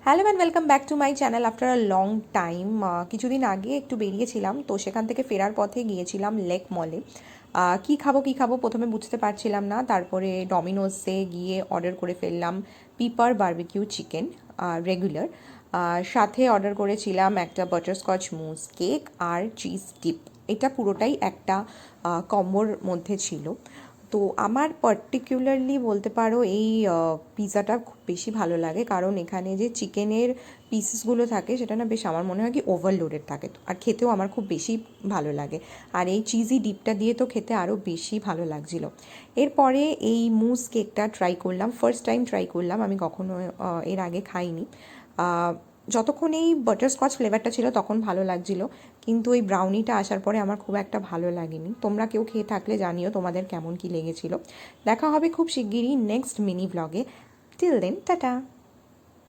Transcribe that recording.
Hello and welcome back to my channel after a long time. কিছুদিন আগে একটু বেরিয়েছিলাম, তো সেখান থেকে ফেরার পথে গিয়েছিলাম লেক মলে। কী খাবো প্রথমে বুঝতে পারছিলাম না, তারপরে ডমিনোসে গিয়ে অর্ডার করে ফেললাম পিপার বারবিকিউ চিকেন রেগুলার। সাথে অর্ডার করেছিলাম একটা বাটারস্কচ মুস কেক আর চিজ ডিপ। এটা পুরোটাই একটা কম্বোর মধ্যে ছিল। তো আমার পার্টিকুলারলি বলতে পারো এই পিৎজাটা খুব বেশি ভালো লাগে, কারণ এখানে যে চিকেনের পিসেসগুলো থাকে সেটা না বেশ আমার মনে হয় কি ওভারলোডেড থাকে, আর খেতেও আমার খুব বেশি ভালো লাগে। আর এই চিজি ডিপটা দিয়ে তো খেতে আরও বেশি ভালো লাগছিলো। এরপরে এই মুস কেকটা ট্রাই করলাম, ফার্স্ট টাইম ট্রাই করলাম, আমি কখনো এর আগে খাইনি। যতক্ষণ এই বাটারস্কচ ফ্লেভারটা ছিল তখন ভালো লাগছিল, কিন্তু এই ব্রাউনিটা আসার পরে আমার খুব একটা ভালো লাগেনি। তোমরা কেউ খেয়ে থাকলে জানিও তোমাদের কেমন কী লেগেছিল। দেখা হবে খুব শিগগিরই নেক্সট মিনি ব্লগে। Till then tata.